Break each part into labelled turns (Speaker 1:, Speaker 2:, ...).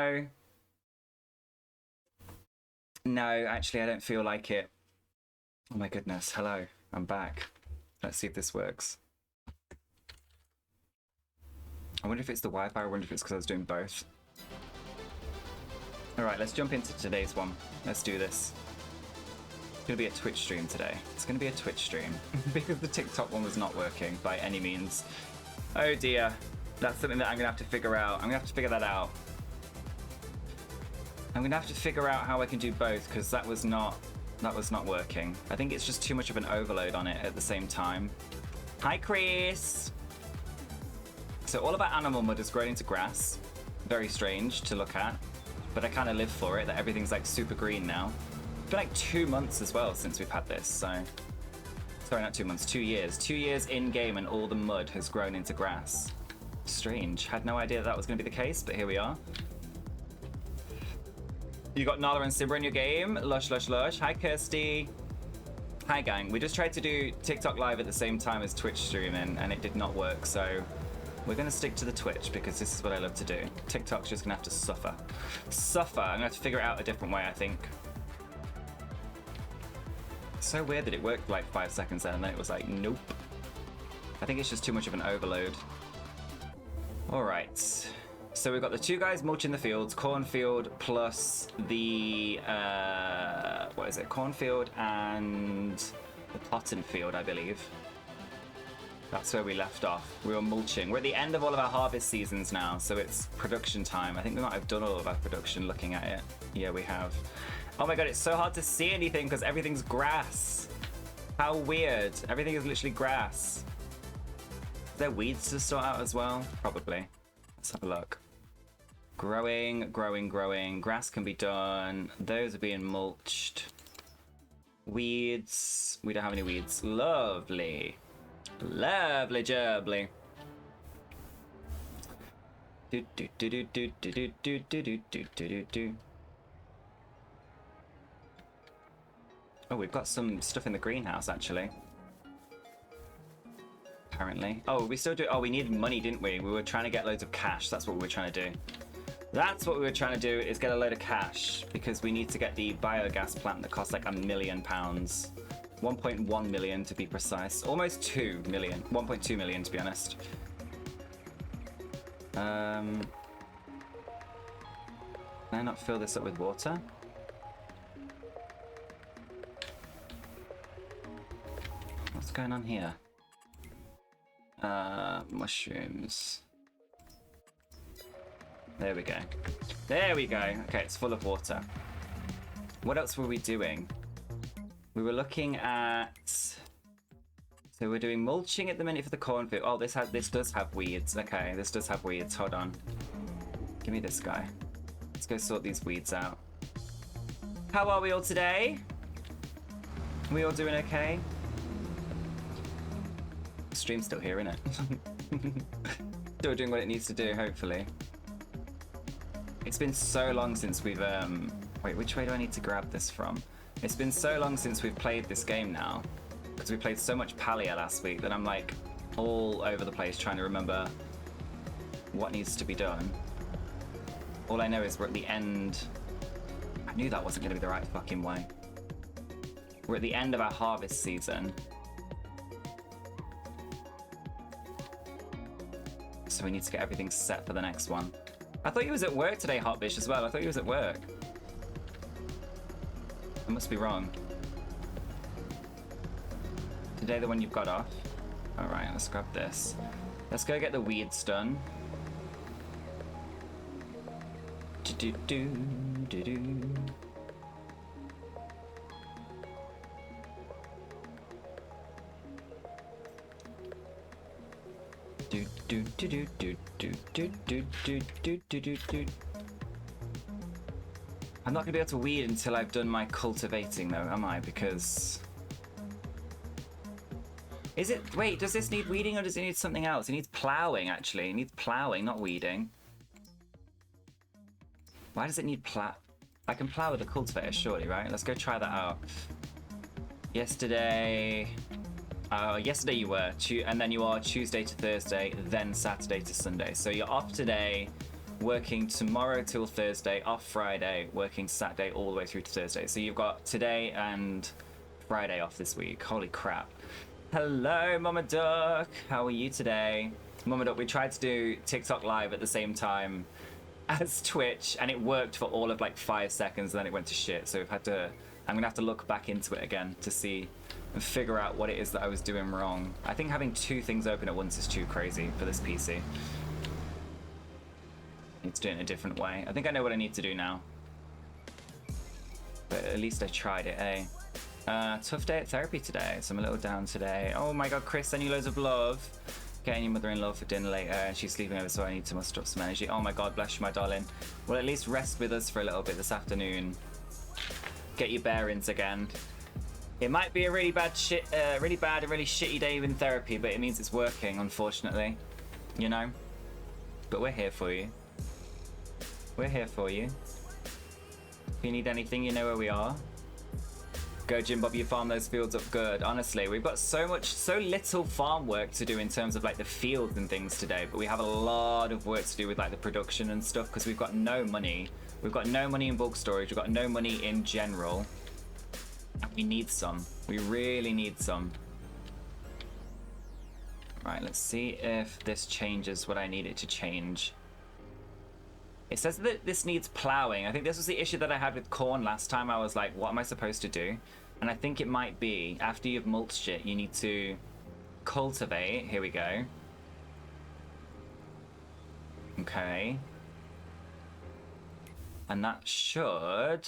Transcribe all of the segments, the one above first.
Speaker 1: No. No, actually, I don't feel like it. Oh my goodness. Hello. I'm back. Let's see if this works. I wonder if it's the Wi-Fi. I wonder if it's because I was doing both. All right, let's jump into today's one. Let's do this. It's going to be a Twitch stream today. It's going to be a Twitch stream because the TikTok one was not working by any means. Oh dear. That's something that I'm going to have to figure out. I'm going to have to figure that out. I'm going to have to figure out how I can do both because that was not working. I think it's just too much of an overload on it at the same time. Hi, Chris. So all of our animal mud has grown into grass. Very strange to look at, but I kind of live for it that everything's like super green now. It's been like 2 months as well since we've had this, so... Sorry, not 2 months, 2 years. 2 years in-game and all the mud has grown into grass. Strange. Had no idea that was going to be the case, but here we are. You got Nala and Simba in your game. Lush, lush, lush. Hi, Kirsty. Hi, gang. We just tried to do TikTok live at the same time as Twitch streaming, and it did not work, so... We're going to stick to the Twitch because this is what I love to do. TikTok's just going to have to suffer. Suffer. I'm going to have to figure it out a different way, I think. It's so weird that it worked for like 5 seconds then and then it was like, nope. I think it's just too much of an overload. Alright. So we've got the 2 guys mulching the fields. Cornfield plus the... what is it? Cornfield and the cotton field, I believe. That's where we left off. We were mulching. We're at the end of all of our harvest seasons now, so it's production time. I think we might have done all of our production looking at it. Yeah, we have. Oh my god, it's so hard to see anything because everything's grass. How weird. Everything is literally grass. Is there weeds to sort out as well? Probably. Let's have a look. Growing, growing, growing. Grass can be done. Those are being mulched. Weeds. We don't have any weeds. Lovely. Lovely jubbly. Do do do do do do do do do do do do. Oh, we've got some stuff in the greenhouse actually. Apparently. Oh, we still do. Oh, we needed money, didn't we? We were trying to get loads of cash. That's what we were trying to do. That's what we were trying to do, is get a load of cash because we need to get the biogas plant that costs like £1 million. 1.1 million to be precise. Almost 2 million. 1.2 million to be honest. Can I not fill this up with water? What's going on here? Mushrooms. There we go. There we go. Okay, it's full of water. What else were we doing? We were looking at... So we're doing mulching at the minute for the cornfield. Oh, this does have weeds. Okay, this does have weeds. Hold on. Give me this guy. Let's go sort these weeds out. How are we all today? Are we all doing okay? The stream's still here, isn't it? Still doing what it needs to do, hopefully. It's been so long since we've... Wait, which way do I need to grab this from? It's been so long since we've played this game now, because we played so much Pallet last week that I'm like all over the place trying to remember what needs to be done. All I know is we're at the end. I knew that wasn't going to be the right fucking way. We're at the end of our harvest season. So we need to get everything set for the next one. I thought you was at work today, Hotbish, as well. I thought you was at work. I must be wrong. Today the one you've got off. Alright, let's grab this. Let's go get the weeds done. Do-do-do-do-do. Do-do-do-do-do-do-do-do-do-do-do-do. I'm not going to be able to weed until I've done my cultivating though, am I? Because... Is it... Wait, does this need weeding or does it need something else? It needs ploughing, actually. It needs ploughing, not weeding. Why does it need plough? I can plough with a cultivator, surely, right? Let's go try that out. Yesterday... yesterday you were, and then you are Tuesday to Thursday, then Saturday to Sunday. So you're off today, working tomorrow till Thursday, off Friday, working Saturday all the way through to Thursday. So you've got today and Friday off this week. Holy crap. Hello, Mama Duck. How are you today? Mama Duck, we tried to do TikTok live at the same time as Twitch, and it worked for all of like 5 seconds, then it went to shit. So we've had to, I'm gonna have to look back into it again to see and figure out what it is that I was doing wrong. I think having 2 things open at once is too crazy for this PC. Need to do it in a different way. I think I know what I need to do now. But at least I tried it, eh? Tough day at therapy today, so I'm a little down today. Oh my god, Chris, send you loads of love. Getting your mother-in-law for dinner later, and she's sleeping over, so I need to muster up some energy. Oh my god, bless you, my darling. Well, at least rest with us for a little bit this afternoon. Get your bearings again. It might be a really bad and really shitty day in therapy, but it means it's working, unfortunately. You know? But we're here for you. We're here for you. If you need anything, you know where we are. Go, Jim Bob, you farm those fields up good. Honestly, we've got so little farm work to do in terms of like the fields and things today, but we have a lot of work to do with like the production and stuff because we've got no money. We've got no money in bulk storage. We've got no money in general. And we need some. We really need some. Right, let's see if this changes what I need it to change. It says that this needs plowing. I think this was the issue that I had with corn last time. I was like, what am I supposed to do? And I think it might be, after you've mulched it, you need to cultivate. Here we go. Okay. And that should...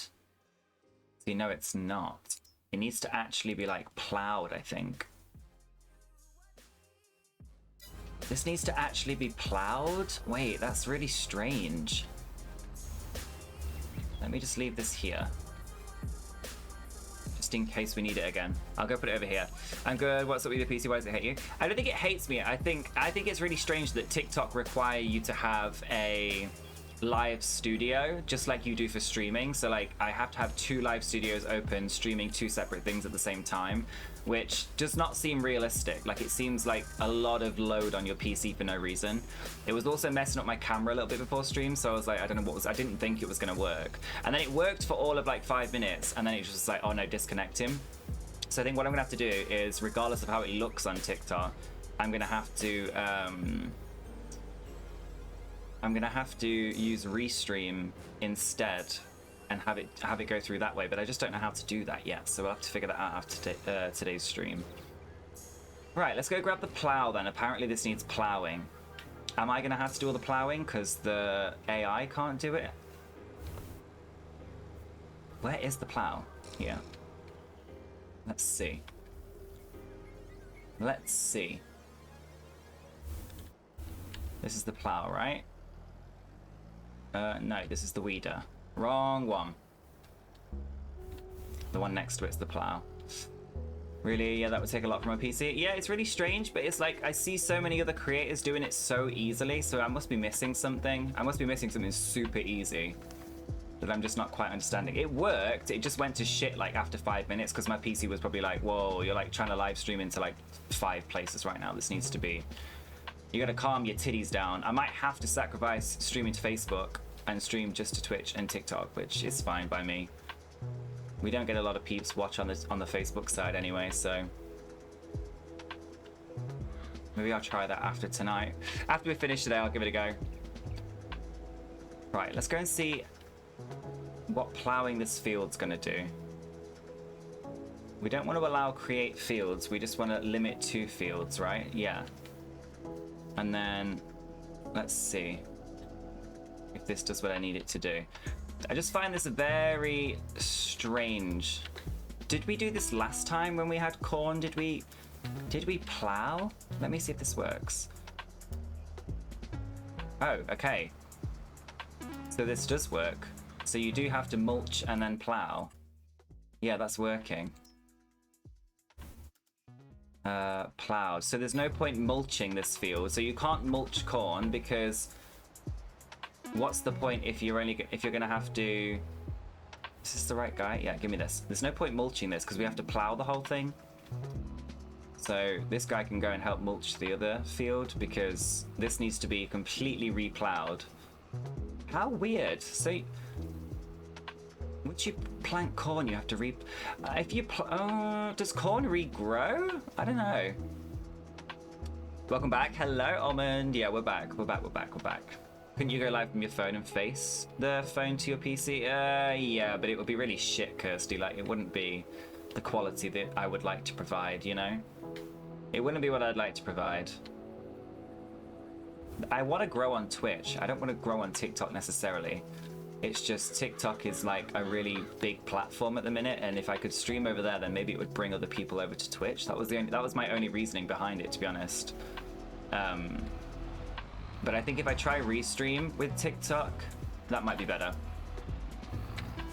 Speaker 1: See, no, it's not. It needs to actually be, like, plowed, I think. This needs to actually be plowed? Wait, that's really strange. Let me just leave this here. Just in case we need it again. I'll go put it over here. I'm good. What's up with your PC? Why does it hate you? I don't think it hates me. I think it's really strange that TikTok require you to have a live studio, just like you do for streaming. So like I have to have 2 live studios open, streaming 2 separate things at the same time, which does not seem realistic. Like it seems like a lot of load on your PC for no reason. It was also messing up my camera a little bit before stream, so I was like, I don't know what was, I didn't think it was gonna work. And then it worked for all of like 5 minutes, and then it was just like, oh no, disconnect him. So I think what I'm gonna have to do is, regardless of how it looks on TikTok, I'm gonna have to use Restream instead and have it go through that way, but I just don't know how to do that yet, so we'll have to figure that out after today's stream. Right, let's go grab the plow then. Apparently this needs plowing. Am I gonna have to do all the plowing because the AI can't do it? Where is the plow? Here. Let's see. Let's see. This is the plow, right? No, this is the weeder. Wrong one. The one next to it's the plow. Really? Yeah, that would take a lot from my PC. Yeah, it's really strange, but it's like I see so many other creators doing it so easily, so I must be missing something. I must be missing something super easy that I'm just not quite understanding. It worked, it just went to shit like after 5 minutes because my PC was probably like, whoa, you're like trying to live stream into like 5 places right now. This needs to be... You gotta calm your titties down. I might have to sacrifice streaming to Facebook and stream just to Twitch and TikTok, which is fine by me. We don't get a lot of peeps watch on the Facebook side anyway, so maybe I'll try that after tonight. After we finish today, I'll give it a go. Right, let's go and see what plowing this field's gonna do. We don't want to allow create fields, we just want to limit 2 fields, right? Yeah. And then let's see if this does what I need it to do. I just find this very strange. Did we do this last time when we had corn? Did we plow? Let me see if this works. Oh, okay. So this does work. So you do have to mulch and then plow. Yeah, that's working. Plowed. So there's no point mulching this field. So you can't mulch corn because what's the point if you're gonna have to... Is this the right guy? Yeah, give me this. There's no point mulching this because we have to plow the whole thing. So this guy can go and help mulch the other field because this needs to be completely replowed. How weird. So, once you plant corn, you have to if you does corn regrow? I don't know. Welcome back. Hello, Almond. Yeah, we're back. We're back. Couldn't you go live from your phone and face the phone to your PC? Yeah, but it would be really shit, Kirsty. Like, it wouldn't be the quality that I would like to provide, you know? It wouldn't be what I'd like to provide. I want to grow on Twitch. I don't want to grow on TikTok necessarily. It's just TikTok is like a really big platform at the minute, and if I could stream over there, then maybe it would bring other people over to Twitch. That was my only reasoning behind it, to be honest. But I think if I try restream with TikTok, that might be better.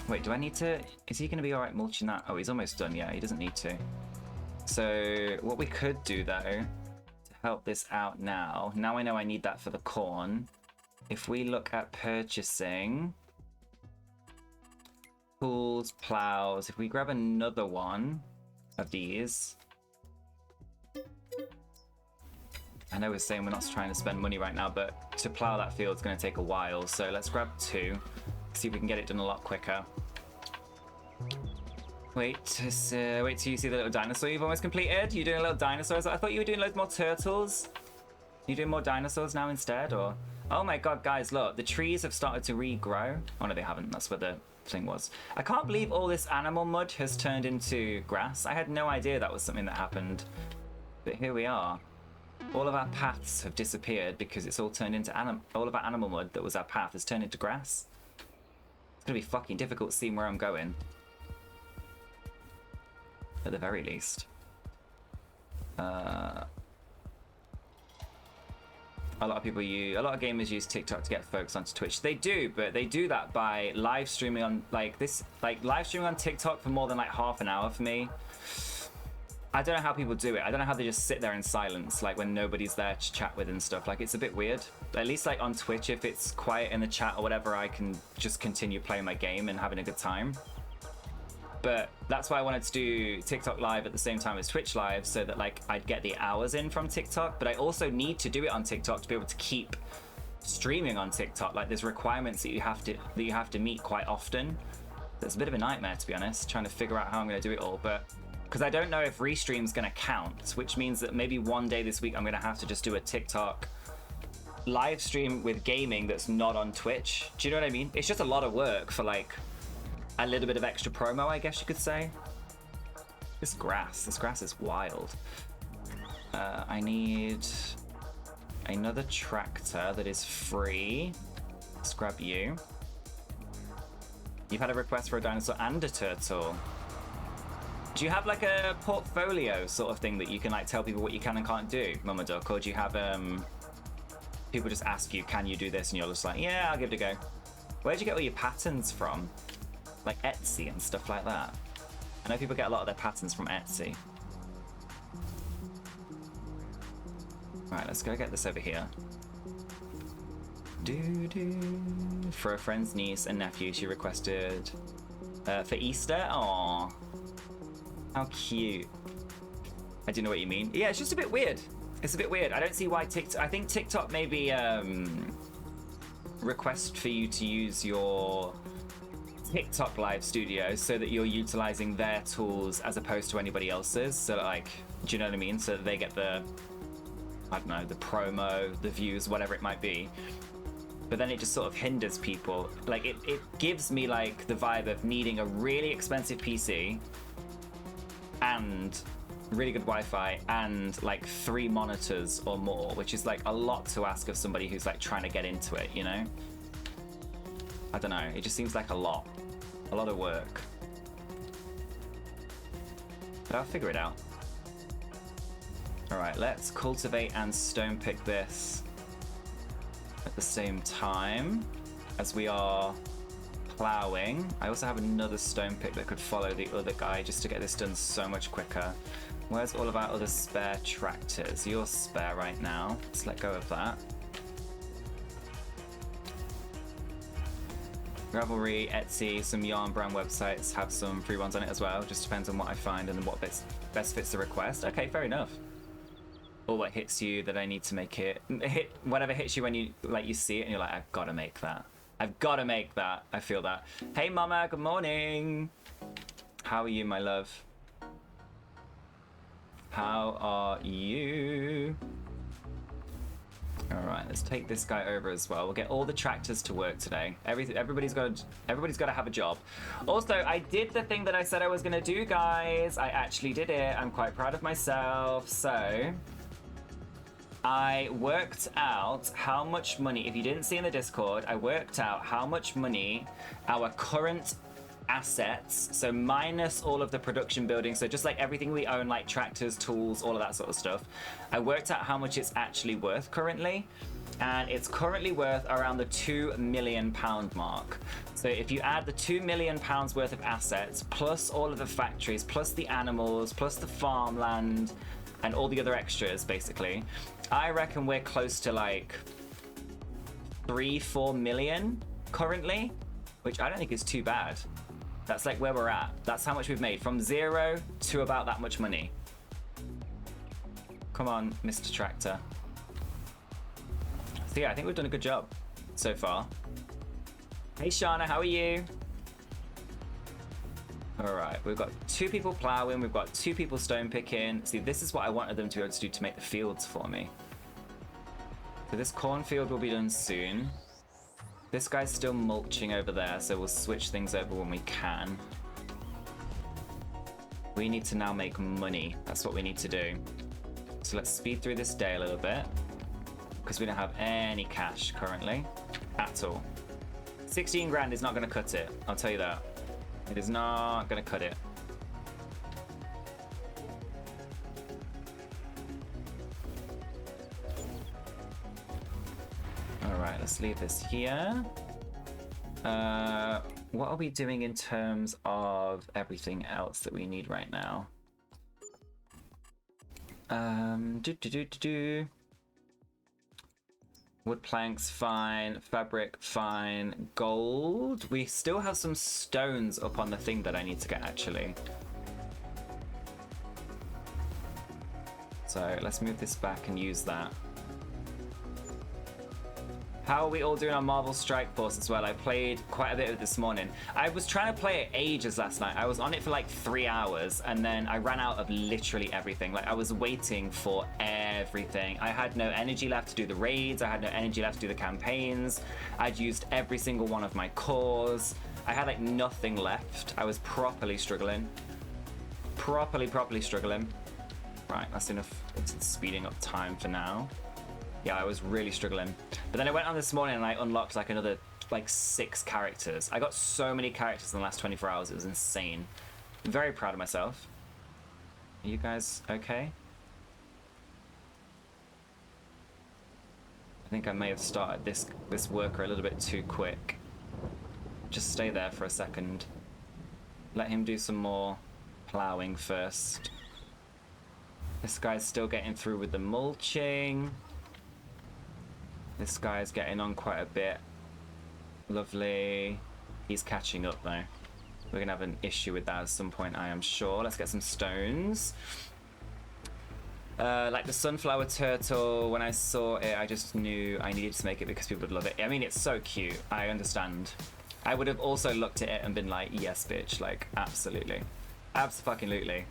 Speaker 1: Wait, do I need to... Is he going to be alright mulching that? Oh, he's almost done. Yeah, he doesn't need to. So what we could do, though, to help this out now I know I need that for the corn. If we look at purchasing... tools, plows, if we grab another one of these... I know we're saying we're not trying to spend money right now, but to plow that field is going to take a while. So let's grab 2, see if we can get it done a lot quicker. Wait till you see the little dinosaur you've almost completed. You're doing little dinosaurs. I thought you were doing loads more turtles. You doing more dinosaurs now instead, or? Oh my god, guys, look, the trees have started to regrow. Oh no, they haven't. That's where the thing was. I can't believe all this animal mud has turned into grass. I had no idea that was something that happened. But here we are. All of our paths have disappeared because it's all turned into all of our animal mud that was our path has turned into grass. It's gonna be fucking difficult seeing where I'm going. At the very least. A lot of gamers use TikTok to get folks onto Twitch. They do, but they do that by live streaming on live streaming on TikTok for more than like half an hour for me. I don't know how people do it. I don't know how they just sit there in silence, like when nobody's there to chat with and stuff. Like, it's a bit weird. At least like on Twitch, if it's quiet in the chat or whatever, I can just continue playing my game and having a good time. But that's why I wanted to do TikTok live at the same time as Twitch live, so that like I'd get the hours in from TikTok. But I also need to do it on TikTok to be able to keep streaming on TikTok. Like, there's requirements that you have to meet quite often. It's a bit of a nightmare, to be honest, trying to figure out how I'm going to do it all. But because I don't know if restream's going to count, which means that maybe one day this week I'm going to have to just do a TikTok live stream with gaming that's not on Twitch. Do you know what I mean? It's just a lot of work for like a little bit of extra promo, I guess you could say. This grass is wild. I need another tractor that is free. Let's grab you. You've had a request for a dinosaur and a turtle. Do you have like a portfolio sort of thing that you can like tell people what you can and can't do, Mama Duck? Or do you have people just ask you, can you do this? And you're just like, yeah, I'll give it a go. Where'd you get all your patterns from? Like Etsy and stuff like that. I know people get a lot of their patterns from Etsy. Right, let's go get this over here. For a friend's niece and nephew, she requested for Easter. Aww. How cute. I do know what you mean. Yeah, it's just a bit weird. It's a bit weird. I don't see why TikTok... I think TikTok maybe request for you to use your TikTok live studio so that you're utilizing their tools as opposed to anybody else's. So like, do you know what I mean? So that they get the, I don't know, the promo, the views, whatever it might be. But then it just sort of hinders people. Like, it gives me like the vibe of needing a really expensive PC and really good Wi-Fi and like 3 monitors or more, which is like a lot to ask of somebody who's like trying to get into it, you know? I don't know, it just seems like a lot of work. But I'll figure it out. All right, let's cultivate and stone pick this at the same time as we are plowing. I also have another stone pick that could follow the other guy just to get this done so much quicker. Where's all of our other spare tractors? You're spare right now. Let's let go of that. Ravelry, Etsy, some yarn brand websites have some free ones on it as well. Just depends on what I find and what best fits the request. Okay, fair enough. Or what hits you that I need to make it. Whatever hits you when you see it and you're like, I've got to make that. I've got to make that. I feel that. Hey, Mama, good morning. How are you, my love? How are you? All right, let's take this guy over as well. We'll get all the tractors to work today. Everybody's got to have a job. Also, I did the thing that I said I was gonna do, guys. I actually did it. I'm quite proud of myself. So, I worked out how much money. If you didn't see in the Discord, I worked out how much money our current assets, so minus all of the production buildings, so just like everything we own, like tractors, tools, all of that sort of stuff, I worked out how much it's actually worth currently, and it's currently worth around the £2 million mark. So if you add the £2 million worth of assets, plus all of the factories, plus the animals, plus the farmland, and all the other extras, basically, I reckon we're close to like 3-4 million currently, which I don't think is too bad. That's like where we're at. That's how much we've made, from 0 to about that much money. Come on, Mr. Tractor. So yeah, I think we've done a good job so far. Hey Shana, how are you? All right, we've got 2 people plowing, we've got 2 people stone picking. See, this is what I wanted them to be able to do to make the fields for me. So this cornfield will be done soon. This guy's still mulching over there, so we'll switch things over when we can. We need to now make money. That's what we need to do. So let's speed through this day a little bit, because we don't have any cash currently at all. 16 grand is not going to cut it, I'll tell you that. It is not going to cut it. Alright, let's leave this here. What are we doing in terms of everything else that we need right now? Wood planks, fine. Fabric, fine. Gold. We still have some stones up on the thing that I need to get, actually. So let's move this back and use that. How are we all doing on Marvel Strike Force as well? I played quite a bit of it this morning. I was trying to play it ages last night. I was on it for like 3 hours, and then I ran out of literally everything. Like, I was waiting for everything. I had no energy left to do the raids. I had no energy left to do the campaigns. I'd used every single one of my cores. I had like nothing left. I was properly struggling. Properly struggling. Right, that's enough. It's speeding up time for now. Yeah, I was really struggling. But then I went on this morning and I unlocked like another like 6 characters. I got so many characters in the last 24 hours. It was insane. I'm very proud of myself. Are you guys okay? I think I may have started this worker a little bit too quick. Just stay there for a second. Let him do some more plowing first. This guy's still getting through with the mulching. This guy's getting on quite a bit. Lovely. He's catching up though. We're gonna have an issue with that at some point, I am sure. Let's get some stones. Like the sunflower turtle, when I saw it, I just knew I needed to make it because people would love it. I mean, it's so cute. I understand. I would have also looked at it and been like, yes, bitch. Like, absolutely. Abso-fucking-lutely.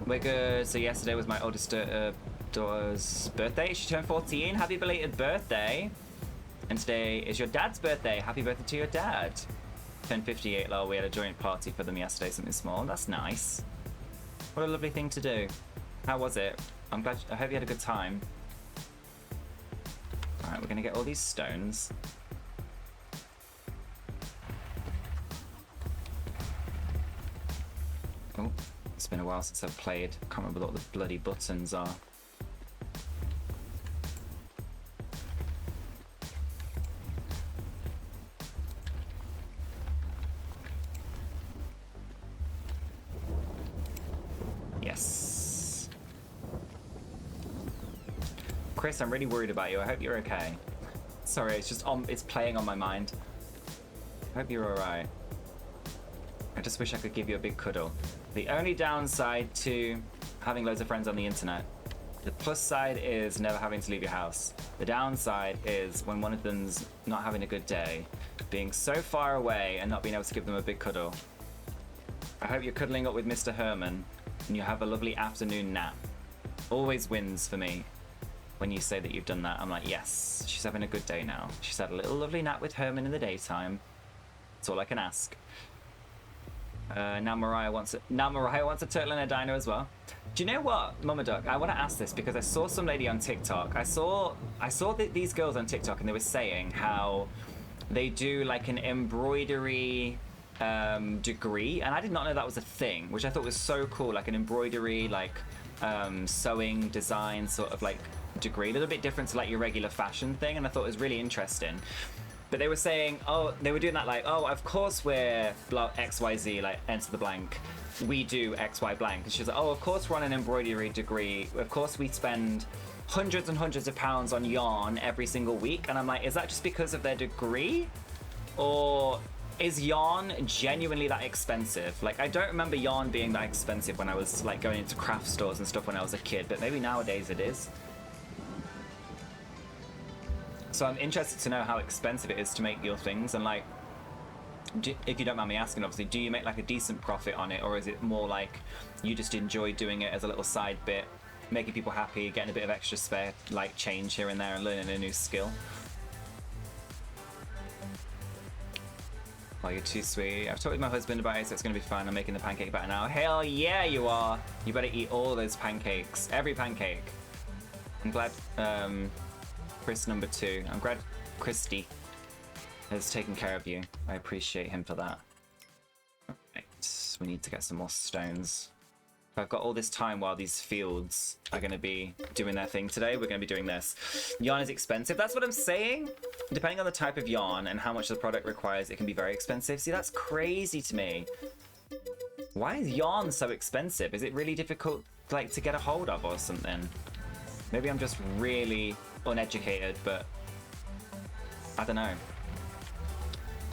Speaker 1: We're good. So yesterday was my oldest daughter's birthday. She turned 14. Happy belated birthday. And today is your dad's birthday. Happy birthday to your dad. Turned 58, lol. We had a joint party for them yesterday, something small. That's nice. What a lovely thing to do. How was it? I hope you had a good time. Alright, we're gonna get all these stones. Oh, it's been a while since I've played. Can't remember what the bloody buttons are. Yes. Chris, I'm really worried about you. I hope you're okay. Sorry, it's just it's playing on my mind. I hope you're alright. I just wish I could give you a big cuddle. The only downside to having loads of friends on the internet The plus side is never having to leave your house. The downside is when one of them's not having a good day, being so far away and not being able to give them a big cuddle. I hope you're cuddling up with Mr. Herman and you have a lovely afternoon nap. Always wins for me when you say that you've done that. I'm like, yes, she's having a good day now. She's had a little lovely nap with Herman in the daytime. That's all I can ask. Now Mariah wants a turtle and a dino as well. Do you know what, Mama Duck? I want to ask this because I saw some lady on TikTok. I saw these girls on TikTok and they were saying how they do like an embroidery degree, and I did not know that was a thing, which I thought was so cool. Like an embroidery, like sewing design sort of like degree, a little bit different to like your regular fashion thing, and I thought it was really interesting. But they were saying, oh, they were doing that like, oh, of course we're XYZ, like enter the blank. We do XY blank. And she's like, oh, of course we're on an embroidery degree. Of course we spend hundreds and hundreds of pounds on yarn every single week. And I'm like, is that just because of their degree? Or is yarn genuinely that expensive? Like, I don't remember yarn being that expensive when I was like going into craft stores and stuff when I was a kid, but maybe nowadays it is. So I'm interested to know how expensive it is to make your things, and like, if you don't mind me asking, obviously, do you make like a decent profit on it, or is it more like you just enjoy doing it as a little side bit, making people happy, getting a bit of extra spare like change here and there, and learning a new skill? Oh, you're too sweet. I've talked with my husband about it, so it's going to be fun. I'm making the pancake batter now. Hell yeah, you are. You better eat all those pancakes, every pancake. I'm glad. Chris number 2. I'm glad Christy has taken care of you. I appreciate him for that. Right, we need to get some more stones. I've got all this time while these fields are going to be doing their thing today. We're going to be doing this. Yarn is expensive. That's what I'm saying. Depending on the type of yarn and how much the product requires, it can be very expensive. See, that's crazy to me. Why is yarn so expensive? Is it really difficult, like, to get a hold of or something? Maybe I'm just really uneducated, but I don't know.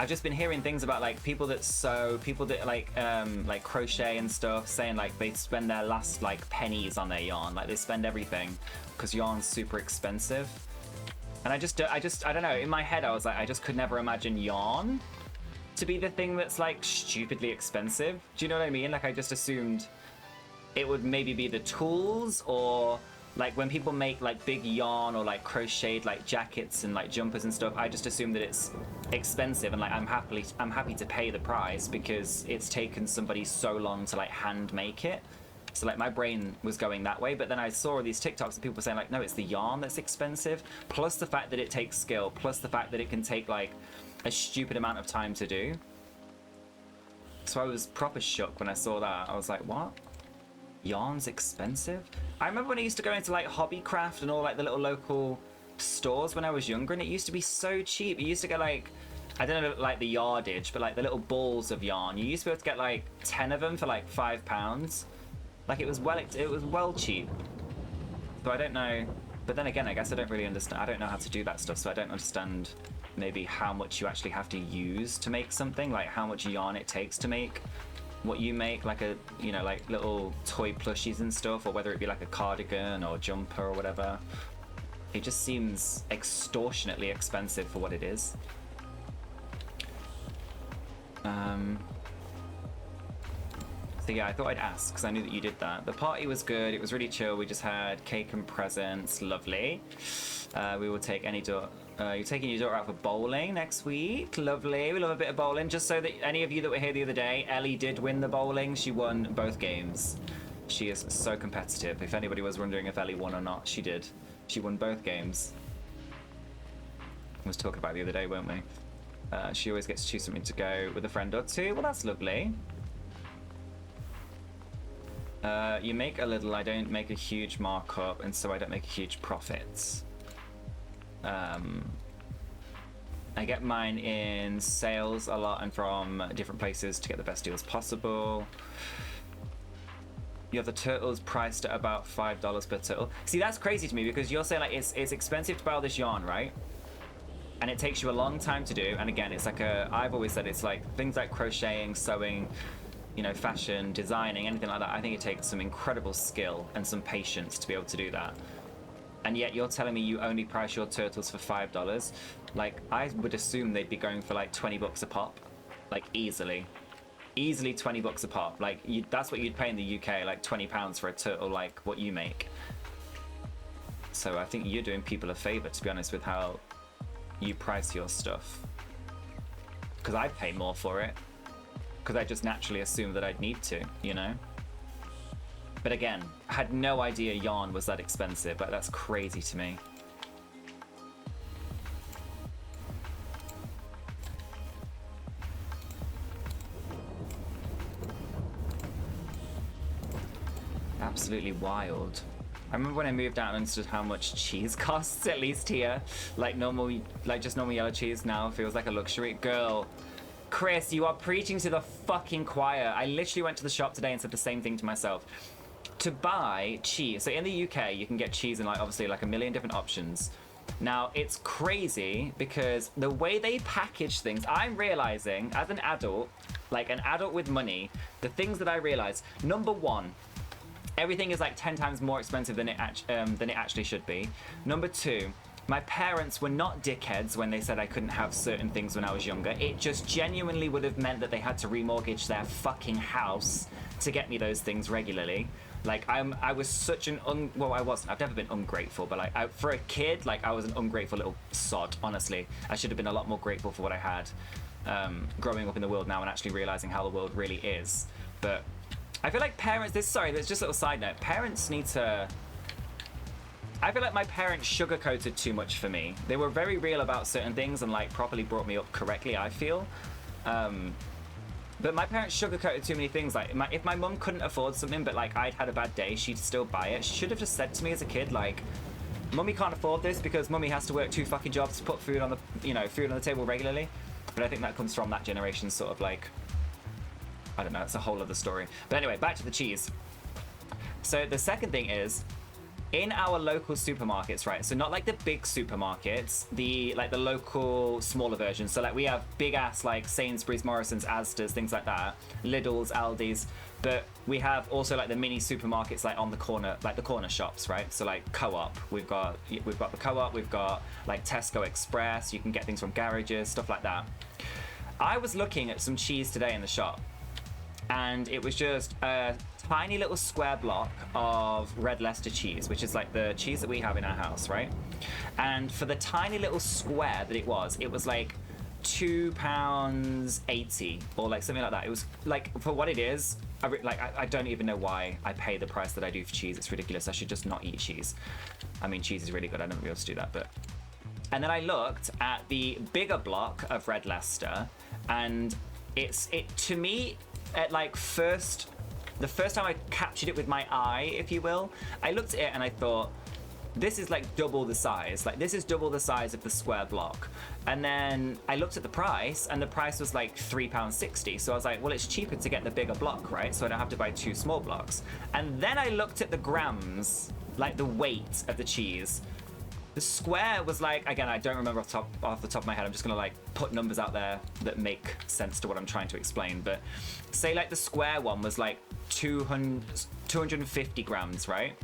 Speaker 1: I've just been hearing things about like people that sew, people that like crochet and stuff, saying like they spend their last like pennies on their yarn, like they spend everything because yarn's super expensive. And I don't know, in my head I was like, I just could never imagine yarn to be the thing that's like stupidly expensive. Do you know what I mean? Like I just assumed it would maybe be the tools, or like when people make like big yarn or like crocheted like jackets and like jumpers and stuff, I just assume that it's expensive, and like I'm happy to pay the price because it's taken somebody so long to like hand make it. So like my brain was going that way, but then I saw these TikToks of people saying like, no, it's the yarn that's expensive, plus the fact that it takes skill, plus the fact that it can take like a stupid amount of time to do. So I was proper shook when I saw that. I was like, what? Yarn's expensive? I remember when I used to go into like Hobbycraft and all like the little local stores when I was younger, and it used to be so cheap. You used to get like, I don't know like the yardage, but like the little balls of yarn. You used to be able to get like 10 of them for like £5. Like it was well cheap. So I don't know, but then again, I guess I don't really understand. I don't know how to do that stuff, so I don't understand maybe how much you actually have to use to make something, like how much yarn it takes to make what you make, like a, you know, like little toy plushies and stuff, or whether it be like a cardigan or jumper or whatever. It just seems extortionately expensive for what it is. So yeah, I thought I'd ask because I knew that you did that. The party was good. It was really chill. We just had cake and presents. Lovely. We will take any daughter. You're taking your daughter out for bowling next week. Lovely. We love a bit of bowling. Just so that any of you that were here the other day, Ellie did win the bowling. She won both games. She is so competitive. If anybody was wondering if Ellie won or not, she did. She won both games. I was talking about it the other day, weren't we? She always gets to choose something to go with a friend or two. Well, that's lovely. You make a little, I don't make a huge markup, and so I don't make huge profits. I get mine in sales a lot and from different places to get the best deals possible. You have the turtles priced at about $5 per turtle. See, that's crazy to me because you're saying like it's expensive to buy all this yarn, right? And it takes you a long time to do. And again, it's like I've always said it's like things like crocheting, sewing, you know, fashion, designing, anything like that, I think it takes some incredible skill and some patience to be able to do that. And yet you're telling me you only price your turtles for $5. Like, I would assume they'd be going for like 20 bucks a pop, like easily 20 bucks a pop. Like, that's what you'd pay in the UK, like 20 pounds for a turtle, like what you make. So I think you're doing people a favor, to be honest, with how you price your stuff. Because I'd pay more for it, because I just naturally assume that I'd need to, you know? But again, I had no idea yarn was that expensive, but that's crazy to me. Absolutely wild. I remember when I moved out and understood how much cheese costs, at least here. Like just normal yellow cheese now feels like a luxury. Girl, Chris, you are preaching to the fucking choir. I literally went to the shop today and said the same thing to myself. To buy cheese, so in the UK, you can get cheese in like obviously like a million different options. Now, it's crazy because the way they package things, I'm realizing as an adult, like an adult with money, the things that I realize, number one, everything is like 10 times more expensive than it actually should be. Number two, my parents were not dickheads when they said I couldn't have certain things when I was younger. It just genuinely would have meant that they had to remortgage their fucking house to get me those things regularly. Like, I was such an well, I wasn't. I've never been ungrateful, but like, for a kid, like, I was an ungrateful little sod, honestly. I should have been a lot more grateful for what I had growing up in the world now and actually realizing how the world really is. But I feel like parents, there's just a little side note. Parents need to, I feel like my parents sugarcoated too much for me. They were very real about certain things and like properly brought me up correctly, I feel. But my parents sugarcoated too many things. Like, if my mum couldn't afford something, but like I'd had a bad day, she'd still buy it. She should have just said to me as a kid, like, Mummy can't afford this because Mummy has to work 2 fucking jobs to put food on the, you know, food on the table regularly. But I think that comes from that generation's sort of like, I don't know, it's a whole other story. But anyway, back to the cheese. So the second thing is, in our local supermarkets, right? So not like the big supermarkets, the local smaller versions. So like we have big ass like Sainsbury's, Morrison's, Asda's, things like that, Lidl's, Aldi's. But we have also like the mini supermarkets like on the corner, like the corner shops, right? So like Co-op, we've got the Co-op, we've got like Tesco Express. You can get things from garages, stuff like that. I was looking at some cheese today in the shop, and it was just a tiny little square block of red Leicester cheese, which is like the cheese that we have in our house, right? And for the tiny little square that it was like £2.80 or like something like that. It was like, for what it is, I don't even know why I pay the price that I do for cheese. It's ridiculous. I should just not eat cheese. I mean, cheese is really good. I don't be able to do that, but. And then I looked at the bigger block of red Leicester, and it to me, at like the first time I captured it with my eye, if you will, I looked at it and I thought, this is like double the size. Like, this is double the size of the square block. And then I looked at the price, and the price was like £3.60. So I was like, well, it's cheaper to get the bigger block, right? So I don't have to buy 2 small blocks. And then I looked at the grams, like the weight of the cheese. The square was like, again, I don't remember off the top of my head. I'm just gonna like put numbers out there that make sense to what I'm trying to explain. But say like the square one was like 250 grams, right?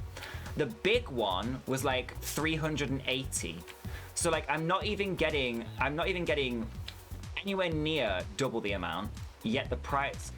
Speaker 1: The big one was like 380. So like I'm not even getting anywhere near double the amount, yet the price,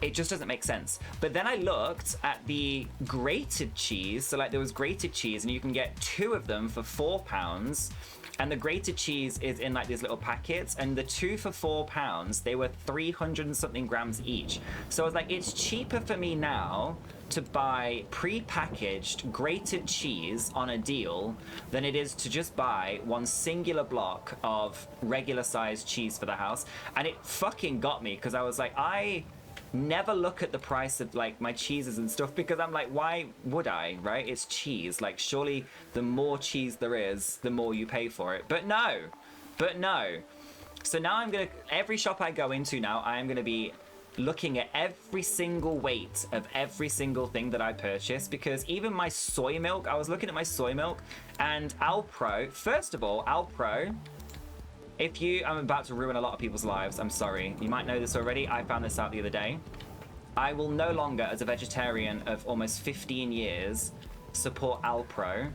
Speaker 1: it just doesn't make sense. But then I looked at the grated cheese. So like there was grated cheese, and you can get 2 of them for £4. And the grated cheese is in like these little packets, and the 2 for £4, they were 300 and something grams each. So I was like, it's cheaper for me now to buy pre-packaged grated cheese on a deal than it is to just buy one singular block of regular sized cheese for the house. And it fucking got me, because I was like, I never look at the price of like my cheeses and stuff, because I'm like, why would I, right? It's cheese. Like, surely the more cheese there is, the more you pay for it. But no. So now every shop I go into now, I am gonna be looking at every single weight of every single thing that I purchase, because even my soy milk, I was looking at my soy milk, and Alpro, first of all, Alpro, I'm about to ruin a lot of people's lives, I'm sorry. You might know this already, I found this out the other day. I will no longer, as a vegetarian of almost 15 years, support Alpro,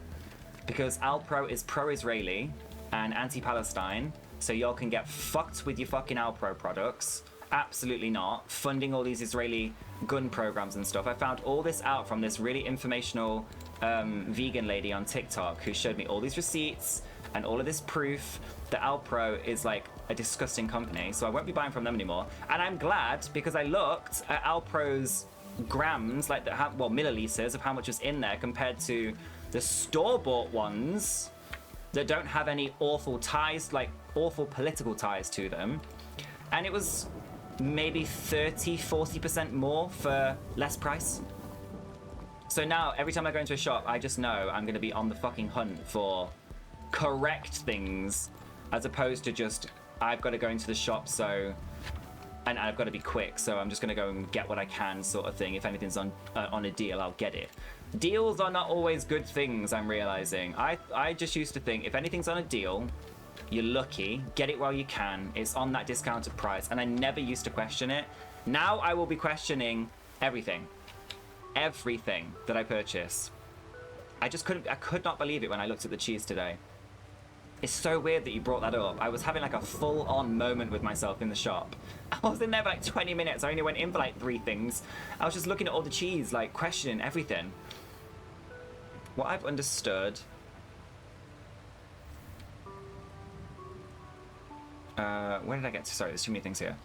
Speaker 1: because Alpro is pro-Israeli and anti-Palestine, so y'all can get fucked with your fucking Alpro products. Absolutely not. Funding all these Israeli gun programs and stuff. I found all this out from this really informational vegan lady on TikTok who showed me all these receipts and all of this proof that Alpro is like a disgusting company, so I won't be buying from them anymore. And I'm glad, because I looked at Alpro's grams, like milliliters of how much was in there compared to the store-bought ones that don't have any awful ties, like awful political ties to them. And it was maybe 30-40% more for less price. So now every time I go into a shop, I just know I'm going to be on the fucking hunt for correct things, as opposed to just I've got to go into the shop, so and I've got to be quick, so I'm just going to go and get what I can, sort of thing. If anything's on a deal, I'll get it. Deals are not always good things, I'm realizing. I just used to think if anything's on a deal, you're lucky, get it while you can, it's on that discounted price, and I never used to question it. Now I will be questioning everything that I purchase. I could not believe it when I looked at the cheese today. It's so weird that you brought that up. I was having like a full-on moment with myself in the shop. I was in there for like 20 minutes. I only went in for like 3 things. I was just looking at all the cheese, like questioning everything. What I've understood... where did I get to? Sorry, there's too many things here.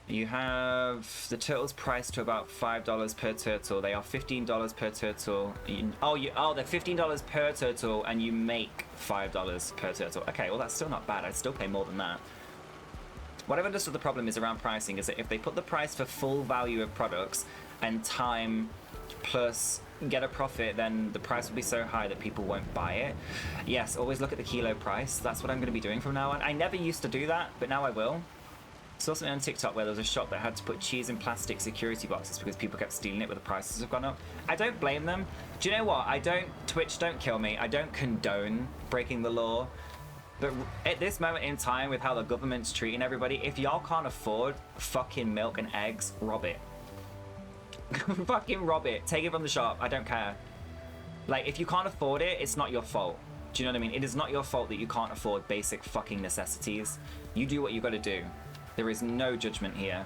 Speaker 1: You have the turtles priced to about $5 per turtle. They are $15 per turtle. They're $15 per turtle, and you make $5 per turtle. Okay, well that's still not bad. I'd still pay more than that. What I've understood the problem is around pricing is that if they put the price for full value of products and time plus get a profit, then the price will be so high that people won't buy it. Yes, always look at the kilo price. That's what I'm going to be doing from now on. I never used to do that, but now I will. Saw something on TikTok where there was a shop that had to put cheese in plastic security boxes because people kept stealing it, but the prices have gone up. I don't blame them. Do you know what? Twitch, don't kill me. I don't condone breaking the law. But at this moment in time, with how the government's treating everybody, if y'all can't afford fucking milk and eggs, rob it. Fucking rob it. Take it from the shop. I don't care. Like, if you can't afford it, it's not your fault. Do you know what I mean? It is not your fault that you can't afford basic fucking necessities. You do what you gotta do. There is no judgment here.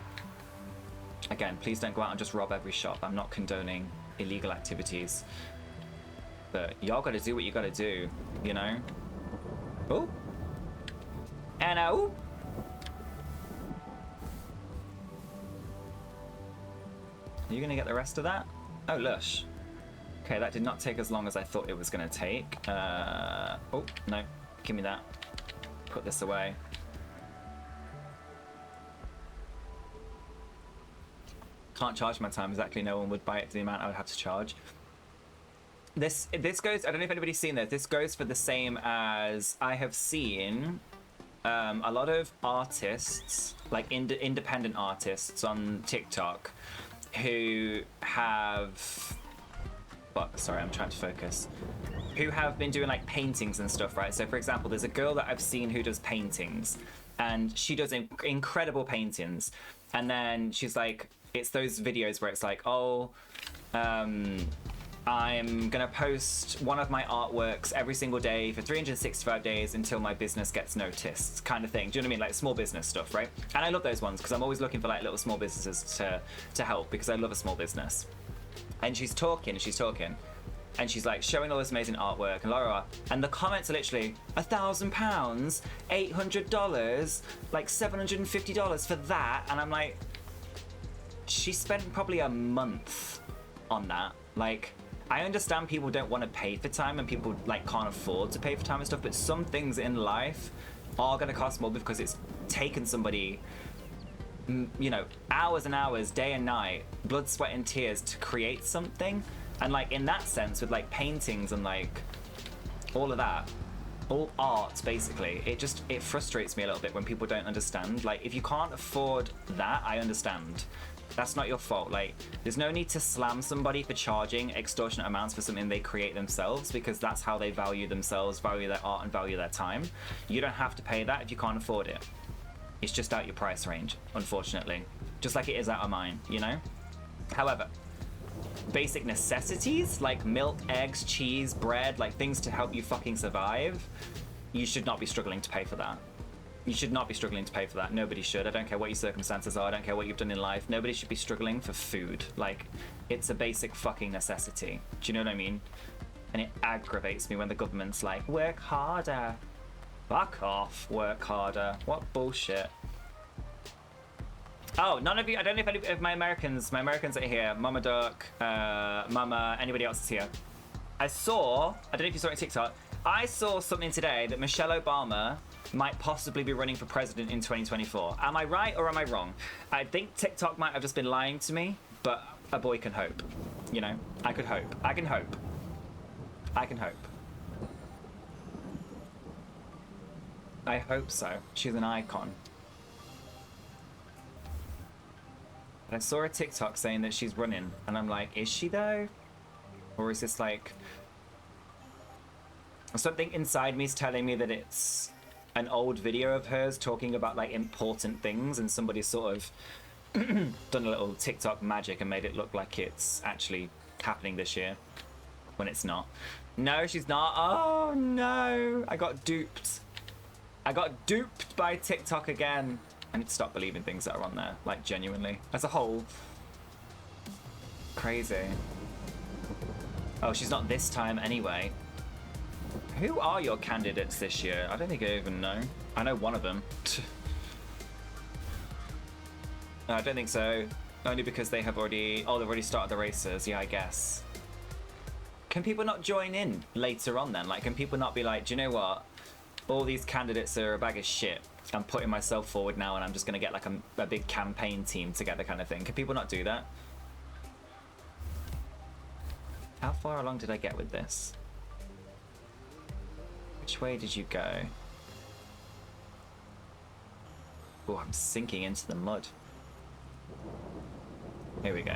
Speaker 1: Again, please don't go out and just rob every shop. I'm not condoning illegal activities. But y'all gotta do what you gotta do, you know? Oh. And oh. Are you gonna get the rest of that? Oh, lush. Okay, that did not take as long as I thought it was gonna take. Oh, no. Give me that. Put this away. Can't charge my time exactly. No one would buy it for the amount I would have to charge. This goes, I don't know if anybody's seen this. This goes for the same as I have seen a lot of artists, like independent artists on TikTok, who have... sorry, I'm trying to focus. Who have been doing like paintings and stuff, right? So for example, there's a girl that I've seen who does paintings, and she does incredible paintings. And then she's like, it's those videos where it's like, oh, I'm gonna post one of my artworks every single day for 365 days until my business gets noticed, kind of thing. Do you know what I mean? Like small business stuff, right? And I love those ones because I'm always looking for like little small businesses to help, because I love a small business. And she's talking, and she's like showing all this amazing artwork and blah, blah, blah. And the comments are literally £1,000, $800, like $750 for that. And I'm like, she spent probably a month on that. Like, I understand people don't want to pay for time and people like can't afford to pay for time and stuff, but some things in life are going to cost more because it's taken somebody, you know, hours and hours, day and night, blood, sweat and tears to create something. And like in that sense, with like paintings and like all of that, all art basically, it frustrates me a little bit when people don't understand. Like, if you can't afford that, I understand. That's not your fault. Like, there's no need to slam somebody for charging extortionate amounts for something they create themselves, because that's how they value themselves, value their art, and value their time. You don't have to pay that if you can't afford it. It's just out your price range, unfortunately. Just like it is out of mine, you know? However, basic necessities like milk, eggs, cheese, bread, like things to help you fucking survive, you should not be struggling to pay for that. You should not be struggling to pay for that. Nobody should. I don't care what your circumstances are. I don't care what you've done in life. Nobody should be struggling for food. Like, it's a basic fucking necessity. Do you know what I mean? And it aggravates me when the government's like, work harder. Fuck off, work harder. What bullshit. Oh, none of you, I don't know if any of my Americans are here. Mama Duck, Mama, anybody else is here. I don't know if you saw it on TikTok, I saw something today that Michelle Obama might possibly be running for president in 2024. Am I right or am I wrong? I think TikTok might have just been lying to me, but a boy can hope. You know, I could hope. I can hope. I can hope. I hope so. She's an icon. I saw a TikTok saying that she's running, and I'm like, is she though? Or is this like... Something inside me is telling me that it's an old video of hers talking about like important things, and somebody's sort of done a little TikTok magic and made it look like it's actually happening this year, when it's not. No, she's not. Oh no, I got duped. I got duped by TikTok again. I need to stop believing things that are on there, like genuinely. As a whole. Crazy. Oh, she's not this time anyway. Who are your candidates this year? I don't think I even know. I know one of them. No, I don't think so. Only because they have already... Oh, they've already started the races. Yeah, I guess. Can people not join in later on then? Like, can people not be like, do you know what? All these candidates are a bag of shit. I'm putting myself forward now and I'm just going to get like a big campaign team together kind of thing. Can people not do that? How far along did I get with this? Which way did you go? Oh, I'm sinking into the mud. Here we go.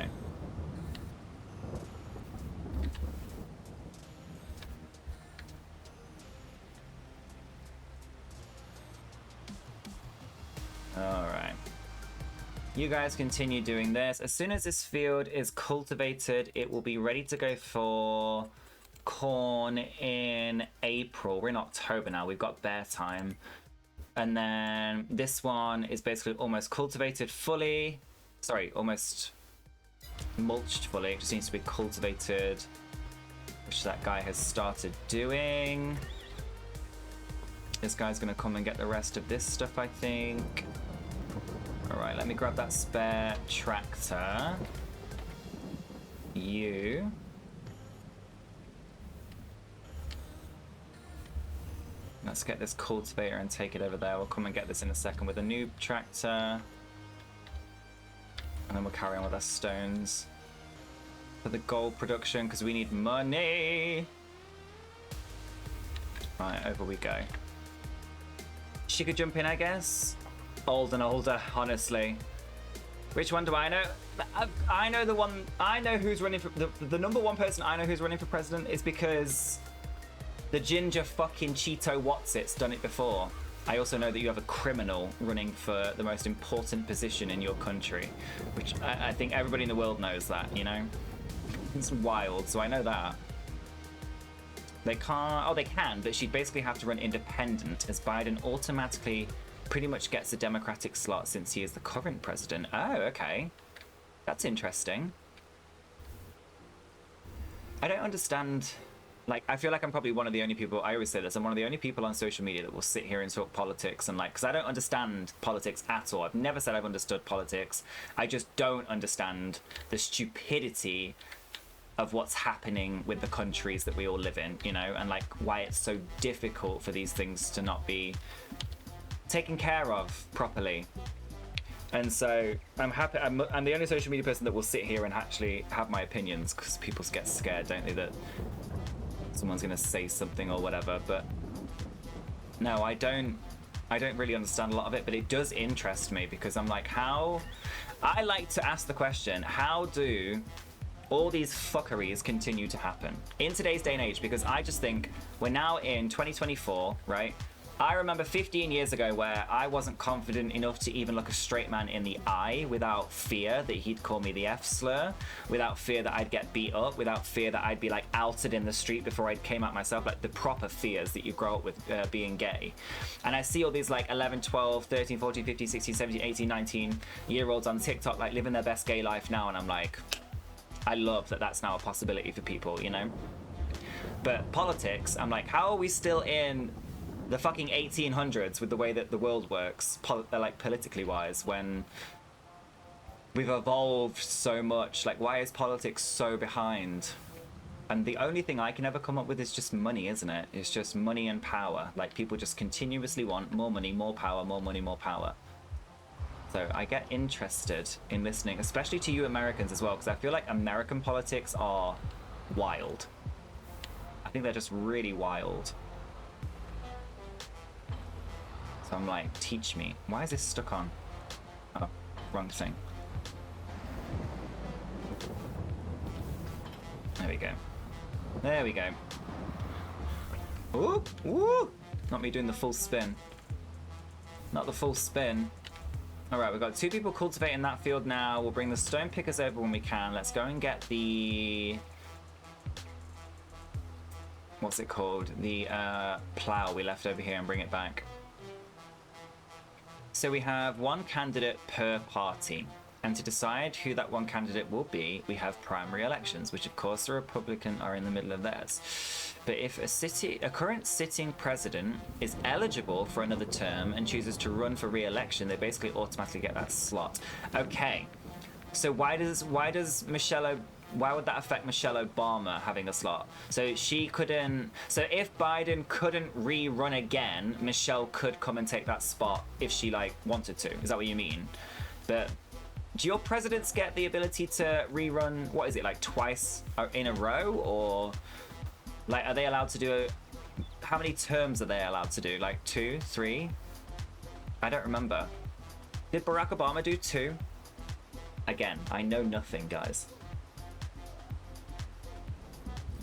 Speaker 1: Alright. You guys continue doing this. As soon as this field is cultivated, it will be ready to go for corn in April. We're in October now. We've got bare time. And then this one is basically almost cultivated fully. Sorry, almost mulched fully. It just needs to be cultivated, which that guy has started doing. This guy's going to come and get the rest of this stuff, I think. Alright, let me grab that spare tractor. You. Let's get this cultivator and take it over there. We'll come and get this in a second with a new tractor. And then we'll carry on with our stones. For the gold production, because we need money. Right, over we go. She could jump in, I guess. Old and older, honestly. Which one do I know? I know the one. I know who's running for the number one person I know who's running for president is because the ginger fucking Cheeto Whatsit's done it before. I also know that you have a criminal running for the most important position in your country, which I think everybody in the world knows that. You know, it's wild. So I know that. They can't. Oh, they can, but she'd basically have to run independent, as Biden automatically pretty much gets the Democratic slot since he is the current president. Oh, okay. That's interesting. I don't understand. Like, I feel like I'm probably one of the only people, I always say this, I'm one of the only people on social media that will sit here and talk politics and like, because I don't understand politics at all. I've never said I've understood politics. I just don't understand the stupidity of what's happening with the countries that we all live in, you know, and like why it's so difficult for these things to not be taken care of properly. And so I'm happy, I'm the only social media person that will sit here and actually have my opinions, because people get scared, don't they, that someone's gonna say something or whatever. But no, I don't really understand a lot of it, but it does interest me, because I'm like, I like to ask the question, how do all these fuckeries continue to happen in today's day and age? Because I just think we're now in 2024, right? I remember 15 years ago where I wasn't confident enough to even look a straight man in the eye without fear that he'd call me the F slur, without fear that I'd get beat up, without fear that I'd be like outed in the street before I came out myself, like the proper fears that you grow up with being gay. And I see all these like 11, 12, 13, 14, 15, 16, 17, 18, 19-year-olds on TikTok like living their best gay life now, and I'm like, I love that that's now a possibility for people, you know? But politics, I'm like, how are we still in the fucking 1800s with the way that the world works, like politically wise, when we've evolved so much? Like, why is politics so behind? And the only thing I can ever come up with is just money, isn't it? It's just money and power. Like, people just continuously want more money, more power, more money, more power. So I get interested in listening, especially to you Americans as well, because I feel like American politics are wild. I think they're just really wild. So I'm like, teach me. Why is this stuck on? Oh, wrong thing. There we go. There we go. Ooh, ooh! Not me doing the full spin. Not the full spin. Alright, we've got 2 people cultivating that field now. We'll bring the stone pickers over when we can. Let's go and get the... what's it called? The plow we left over here and bring it back. So we have 1 candidate per party. And to decide who that 1 candidate will be, we have primary elections, which of course the Republican are in the middle of theirs. But if a current sitting president is eligible for another term and chooses to run for re-election, they basically automatically get that slot. Okay, so why would that affect Michelle Obama having a slot? So she couldn't. So if Biden couldn't rerun again, Michelle could come and take that spot if she like wanted to. Is that what you mean? But do your presidents get the ability to rerun? What is it, like twice in a row, or like are they allowed to do? How many terms are they allowed to do? Like 2, 3? I don't remember. Did Barack Obama do 2? Again, I know nothing, guys.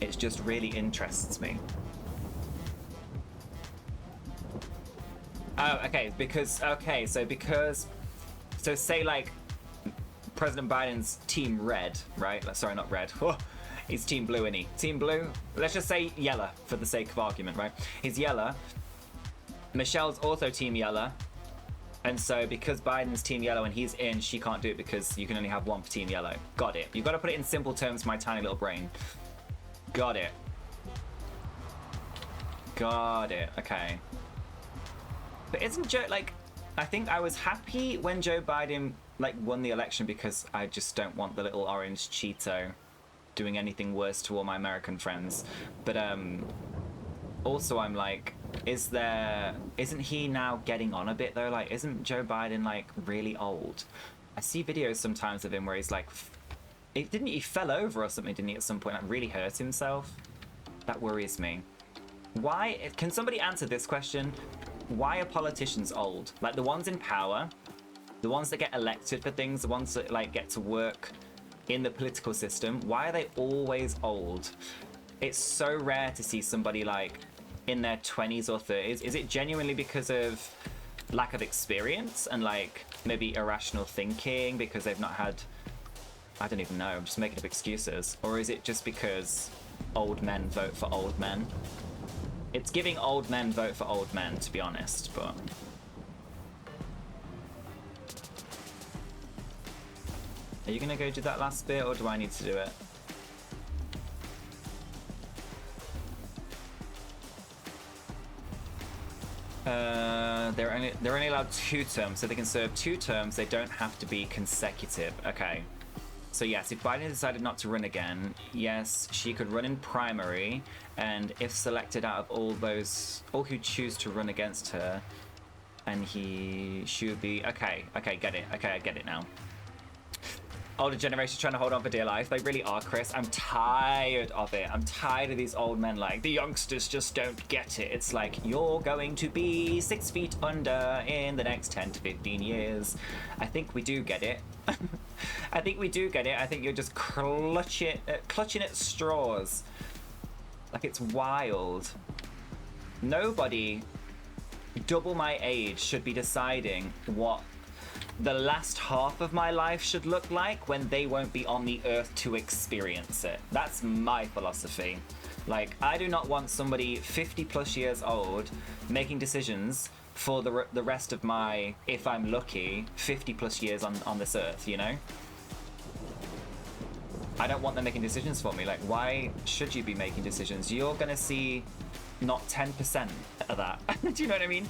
Speaker 1: It just really interests me. Oh, okay, so say like President Biden's team red, right? Sorry, not red. He's team blue, isn't he? Team blue? Let's just say yellow for the sake of argument, right? He's yellow. Michelle's also team yellow. And so because Biden's team yellow and he's in, she can't do it because you can only have 1 for team yellow. Got it. You've got to put it in simple terms, my tiny little brain. Got it. Got it. Okay. But isn't Joe, like, I think I was happy when Joe Biden, like, won the election because I just don't want the little orange Cheeto doing anything worse to all my American friends. But, also I'm like, isn't he now getting on a bit though? Like, isn't Joe Biden, like, really old? I see videos sometimes of him where he's like, he fell over or something, didn't he, at some point? Like, really hurt himself? That worries me. Why? Can somebody answer this question? Why are politicians old? Like, the ones in power, the ones that get elected for things, the ones that, like, get to work in the political system, why are they always old? It's so rare to see somebody, like, in their 20s or 30s. Is it genuinely because of lack of experience and, like, maybe irrational thinking because they've not had... I don't even know, I'm just making up excuses. Or is it just because old men vote for old men? It's giving old men vote for old men, to be honest, but... Are you gonna go do that last bit, or do I need to do it? They're only allowed 2 terms, so they can serve 2 terms. They don't have to be consecutive. Okay. So yes, if Biden decided not to run again, yes, she could run in primary, and if selected out of all who choose to run against her, and she would be, okay, get it, okay, I get it now. Older generation's trying to hold on for dear life. They really are, Chris. I'm tired of it. I'm tired of these old men like, the youngsters just don't get it. It's like, you're going to be 6 feet under in the next 10 to 15 years. I think we do get it. I think we do get it. I think you're just clutching at straws. Like, it's wild. Nobody double my age should be deciding what the last half of my life should look like when they won't be on the earth to experience it. That's my philosophy. Like, I do not want somebody 50 plus years old making decisions for the rest of my, if I'm lucky, 50 plus years on this earth, you know? I don't want them making decisions for me. Like, why should you be making decisions? You're gonna see not 10% of that. Do you know what I mean?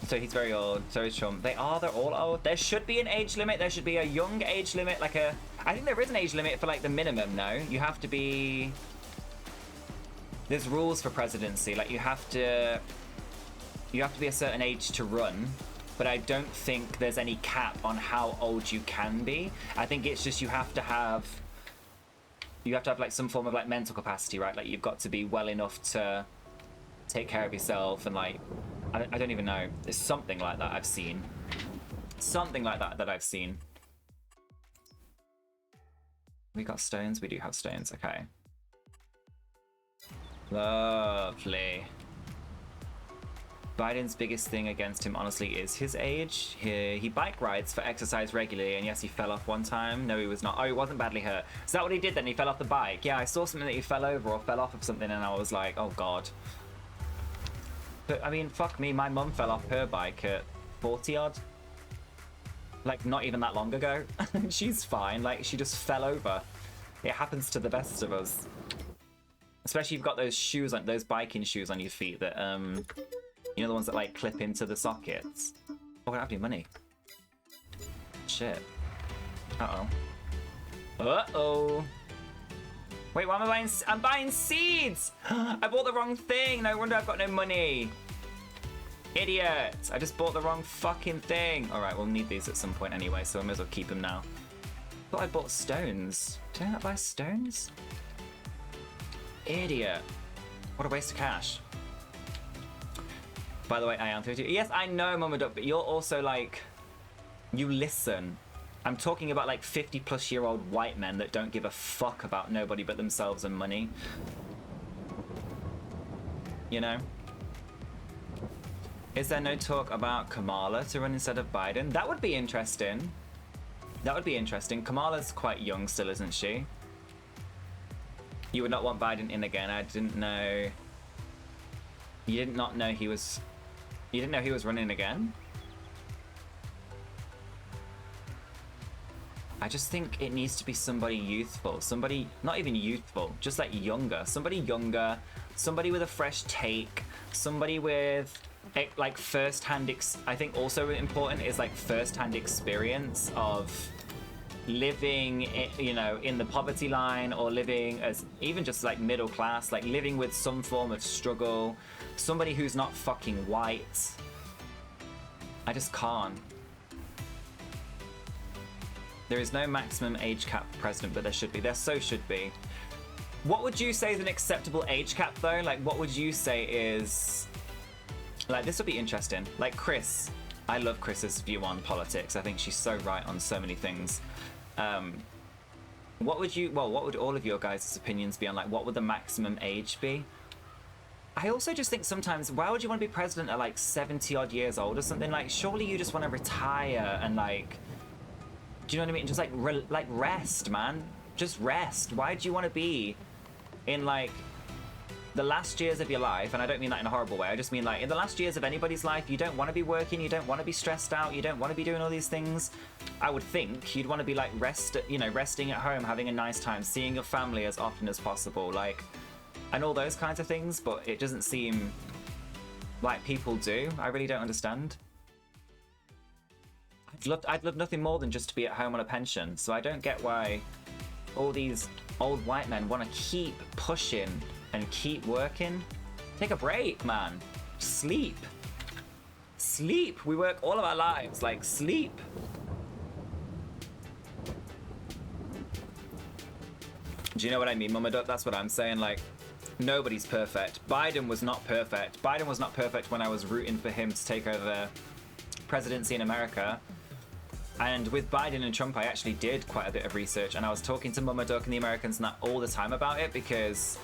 Speaker 1: So he's very old, so is Trump. They're all old. There should be an age limit. There should be a young age limit, like a... I think there is an age limit for like the minimum, no? You have to be... There's rules for presidency. Like, you have to be a certain age to run, but I don't think there's any cap on how old you can be. I think it's just you have to have like some form of like mental capacity, right? Like, you've got to be well enough to take care of yourself, and like, I don't even know. There's something like that I've seen. Something like that I've seen. We got stones? We do have stones, okay. Lovely. Biden's biggest thing against him, honestly, is his age. He bike rides for exercise regularly, and yes, he fell off one time. No, he was not. Oh, he wasn't badly hurt. Is that what he did then? He fell off the bike? Yeah, I saw something that he fell over or fell off of something, and I was like, oh god. But, I mean, fuck me, my mum fell off her bike at 40 odd. Like, not even that long ago. She's fine, like, she just fell over. It happens to the best of us. Especially if you've got those shoes, like those biking shoes on your feet that, you know, the ones that like clip into the sockets. Oh, I don't have any money. Shit. Uh-oh. Uh-oh. Wait, why am I buying? I'm buying seeds! I bought the wrong thing. No wonder I've got no money. Idiot. I just bought the wrong fucking thing. All right, we'll need these at some point anyway, so I may as well keep them now. I thought I bought stones. Did I not buy stones? Idiot. What a waste of cash. By the way, I am 32. Yes, I know, Mama Duck, but you're also like, you listen. I'm talking about like 50 plus year old white men that don't give a fuck about nobody but themselves and money. You know? Is there no talk about Kamala to run instead of Biden? That would be interesting. That would be interesting. Kamala's quite young still, isn't she? You would not want Biden in again. I didn't know. You did not know he was... You didn't know he was running again? I just think it needs to be somebody youthful. Somebody, not even youthful, just like younger. Somebody younger, somebody with a fresh take, somebody with like first-hand... I think also important is like first-hand experience of living, you know, in the poverty line, or living as even just like middle class, like living with some form of struggle. Somebody who's not fucking white. I just can't. There is no maximum age cap for president, but there should be. There so should be. What would you say is an acceptable age cap though? Like, what would you say is... Like, this would be interesting. Like Chris. I love Chris's view on politics. I think she's so right on so many things. What would all of your guys' opinions be on, like, what would the maximum age be? I also just think sometimes, why would you want to be president at like 70 odd years old or something? Like, surely you just want to retire and like, do you know what I mean? Just like rest, man. Just rest. Why do you want to be in like the last years of your life? And I don't mean that in a horrible way. I just mean like in the last years of anybody's life, you don't want to be working, you don't want to be stressed out, you don't want to be doing all these things. I would think you'd want to be like resting at home, having a nice time, seeing your family as often as possible, like, and all those kinds of things. But it doesn't seem like people do. I really don't understand. I'd love nothing more than just to be at home on a pension. So I don't get why all these old white men want to keep pushing and keep working. Take a break, man. Sleep. Sleep. We work all of our lives. Like, sleep. Do you know what I mean, Mama Duck? That's what I'm saying. Like, nobody's perfect. Biden was not perfect. Biden was not perfect when I was rooting for him to take over presidency in America. And with Biden and Trump, I actually did quite a bit of research, and I was talking to Mama Duck and the Americans and that all the time about it, because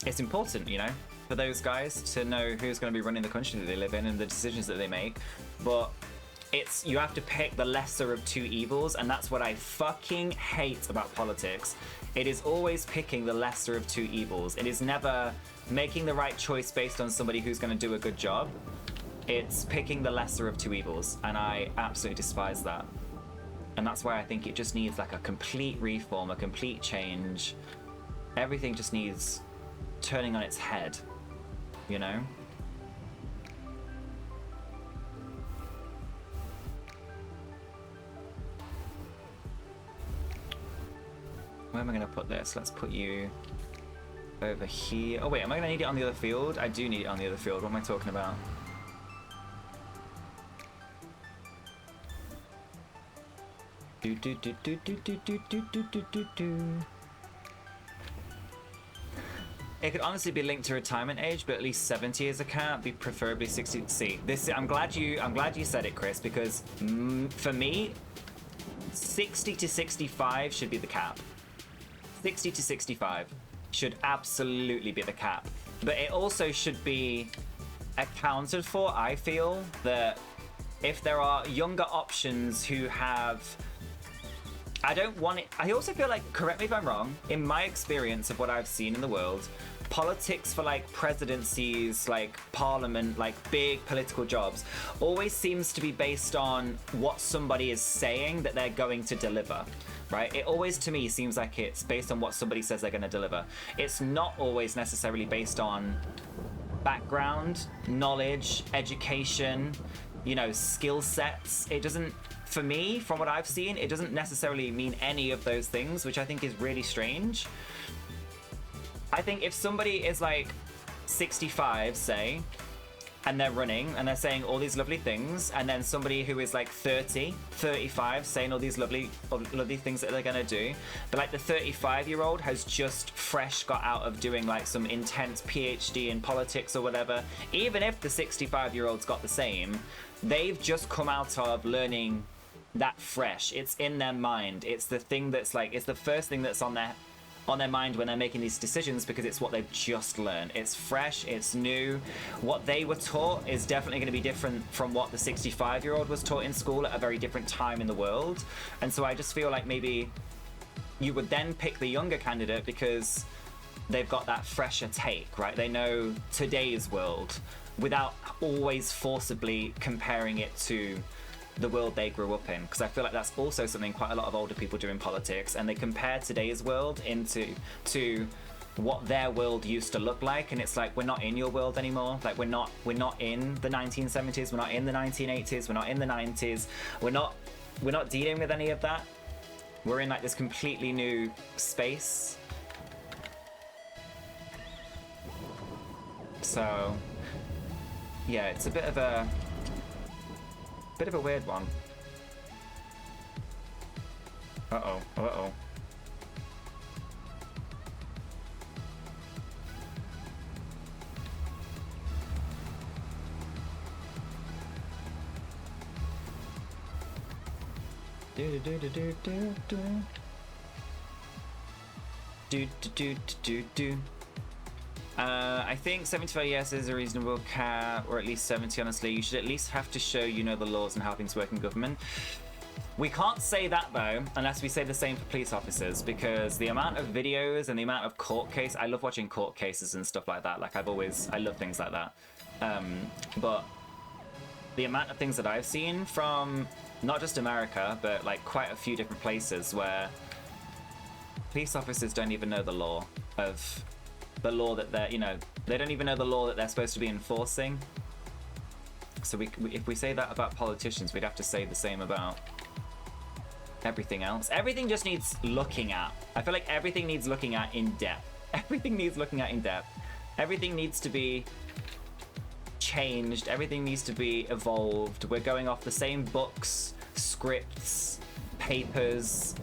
Speaker 1: it's important, you know, for those guys to know who's going to be running the country that they live in and the decisions that they make. But you have to pick the lesser of two evils, and that's what I fucking hate about politics. It is always picking the lesser of two evils. It is never making the right choice based on somebody who's going to do a good job. It's picking the lesser of two evils, and I absolutely despise that. And that's why I think it just needs like a complete reform, a complete change. Everything just needs turning on its head, you know? Where am I going to put this? Let's put you over here. Oh wait, am I going to need it on the other field? I do need it on the other field. What am I talking about? Do do do do do do do do do do do do. It could honestly be linked to retirement age, but at least 70 is a cap. Be preferably 60. See, this. I'm glad you said it, Chris, because for me, 60 to 65 should be the cap. 60 to 65 should absolutely be the cap. But it also should be accounted for, I feel, that if there are younger options who have... I don't want it... I also feel like, correct me if I'm wrong, in my experience of what I've seen in the world, politics for like presidencies, like parliament, like big political jobs, always seems to be based on what somebody is saying that they're going to deliver. Right? It always, to me, seems like it's based on what somebody says they're going to deliver. It's not always necessarily based on background, knowledge, education, you know, skill sets. It doesn't, for me, from what I've seen, it doesn't necessarily mean any of those things, which I think is really strange. I think if somebody is like 65, say, and they're running and they're saying all these lovely things, and then somebody who is like 30, 35 saying all these lovely things that they're gonna do, but like the 35-year-old has just fresh got out of doing like some intense PhD in politics or whatever, even if the 65-year-old's got the same, they've just come out of learning that fresh. It's in their mind. It's the thing that's like, it's the first thing that's on their mind when they're making these decisions, because it's what they've just learned. It's fresh, it's new. What they were taught is definitely going to be different from what the 65-year-old was taught in school at a very different time in the world. And so I just feel like maybe you would then pick the younger candidate because they've got that fresher take, right? They know today's world without always forcibly comparing it to the world they grew up in, because I feel like that's also something quite a lot of older people do in politics, and they compare today's world to what their world used to look like, and it's like, we're not in your world anymore. Like we're not in the 1970s, we're not in the 1980s, we're not in the 90s, we're not dealing with any of that. We're in like this completely new space. So yeah, it's a bit of a weird one. Uh-oh. Uh-oh. I think 75 yes is a reasonable cap, or at least 70, honestly. You should at least have to show you know the laws and how things work in government. We can't say that, though, unless we say the same for police officers, because the amount of videos and the amount of court case... I love watching court cases and stuff like that. Like, I love things like that. But the amount of things that I've seen from not just America, but like quite a few different places where police officers don't even know the law of... the law that they're, you know, they don't even know the law that they're supposed to be enforcing. So if we say that about politicians, we'd have to say the same about everything else. Everything just needs looking at. I feel like everything needs looking at in depth. Everything needs looking at in depth. Everything needs to be changed. Everything needs to be evolved. We're going off the same books, scripts, papers,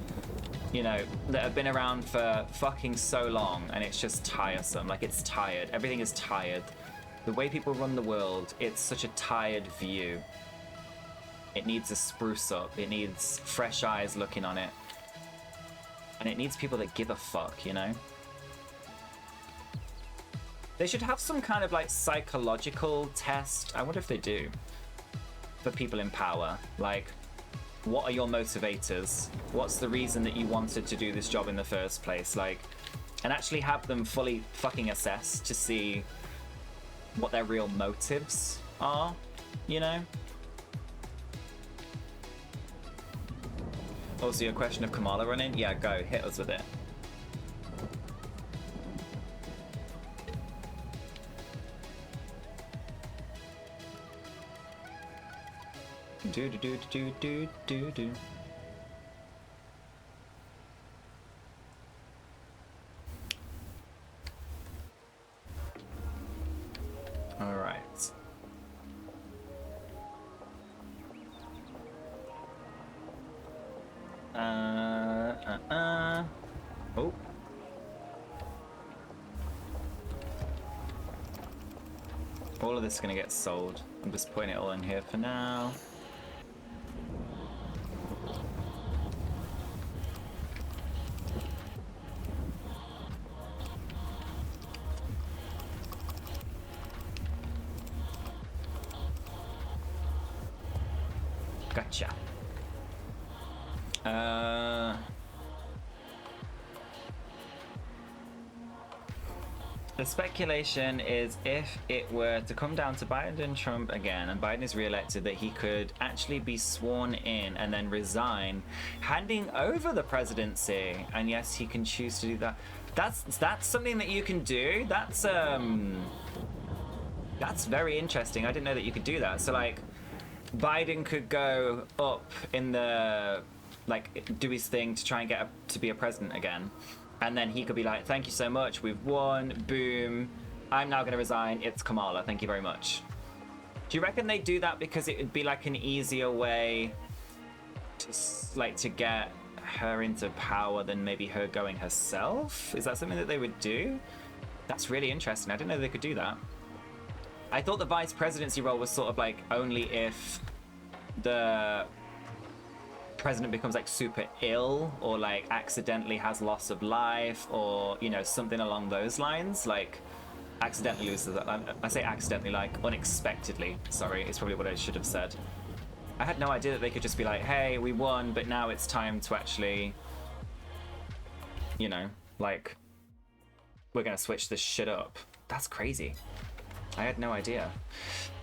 Speaker 1: you know, that have been around for fucking so long, and it's just tiresome. Like, it's tired. Everything is tired. The way people run the world, it's such a tired view. It needs a spruce up. It needs fresh eyes looking on it. And it needs people that give a fuck, you know? They should have some kind of like psychological test. I wonder if they do. For people in power. Like, what are your motivators? What's the reason that you wanted to do this job in the first place? Like, and actually have them fully fucking assessed to see what their real motives are, you know? Also, your question of Kamala running? Yeah, go. Hit us with it. Do do do do do do do. All right. Oh. All of this is gonna get sold. I'm just putting it all in here for now. Gotcha. The speculation is if it were to come down to Biden and Trump again, and Biden is re-elected, that he could actually be sworn in and then resign, handing over the presidency. And yes, he can choose to do that. That's something that you can do. That's very interesting. I didn't know that you could do that. So like, Biden could go up in the, like, do his thing to try and get to be a president again. And then he could be like, thank you so much, we've won, boom, I'm now going to resign, it's Kamala, thank you very much. Do you reckon they do that because it would be like an easier way to get her into power than maybe her going herself? Is that something that they would do? That's really interesting. I didn't know they could do that. I thought the vice presidency role was sort of like only if the president becomes like super ill or like accidentally has loss of life or, you know, something along those lines, like accidentally loses that. I say accidentally, like unexpectedly, sorry, it's probably what I should have said. I had no idea that they could just be like, hey, we won, but now it's time to actually, you know, like, we're gonna switch this shit up. That's crazy. I had no idea.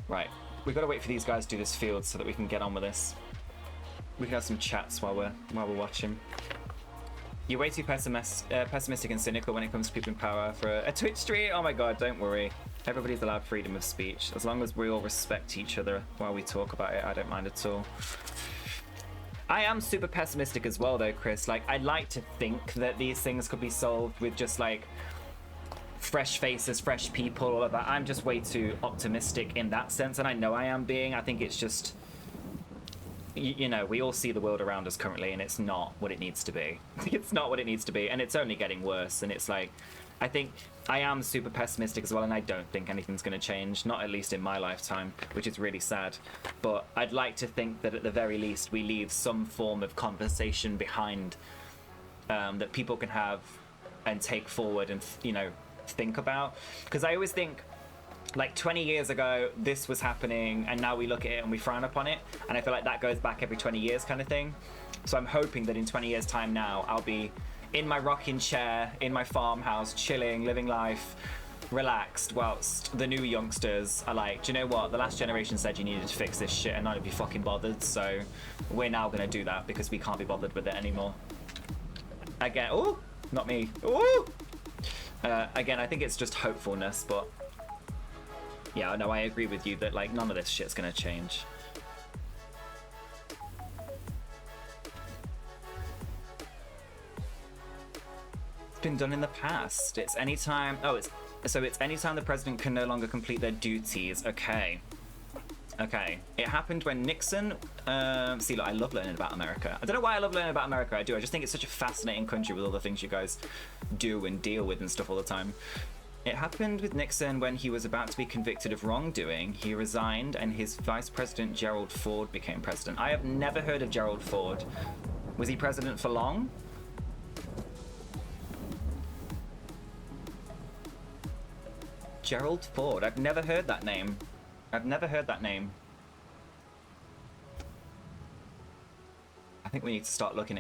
Speaker 1: Right, we've got to wait for these guys to do this field so that we can get on with this. We can have some chats while we're watching. You're way too pessimistic and cynical when it comes to people in power for a Twitch stream. Oh my god, don't worry. Everybody's allowed freedom of speech. As long as we all respect each other while we talk about it, I don't mind at all. I am super pessimistic as well though, Chris. Like, I'd like to think that these things could be solved with just like fresh faces, fresh people, all of that. I'm just way too optimistic in that sense, and I know I am being. I think it's just, you know, we all see the world around us currently and it's not what it needs to be. It's not what it needs to be, and it's only getting worse. And it's like, I think I am super pessimistic as well, and I don't think anything's going to change, not at least in my lifetime, which is really sad. But I'd like to think that at the very least we leave some form of conversation behind that people can have and take forward and, you know, think about. Because I always think, like 20 years ago, this was happening, and now we look at it and we frown upon it. And I feel like that goes back every 20 years kind of thing. So I'm hoping that in 20 years' time now, I'll be in my rocking chair, in my farmhouse, chilling, living life, relaxed, whilst the new youngsters are like, do you know what? The last generation said you needed to fix this shit and none of you fucking bothered. So we're now going to do that because we can't be bothered with it anymore. Again, oh, not me. Oh! Again, I think it's just hopefulness, but yeah, no, I agree with you that like none of this shit's gonna change. It's been done in the past. It's anytime. Oh, it's anytime the president can no longer complete their duties. Okay. Okay. It happened when Nixon. See, look, I love learning about America. I don't know why I love learning about America. I do. I just think it's such a fascinating country with all the things you guys do and deal with and stuff all the time. It happened with Nixon when he was about to be convicted of wrongdoing. He resigned and his vice president, Gerald Ford, became president. I have never heard of Gerald Ford. Was he president for long? Gerald Ford. I've never heard that name. I've never heard that name. I think we need to start looking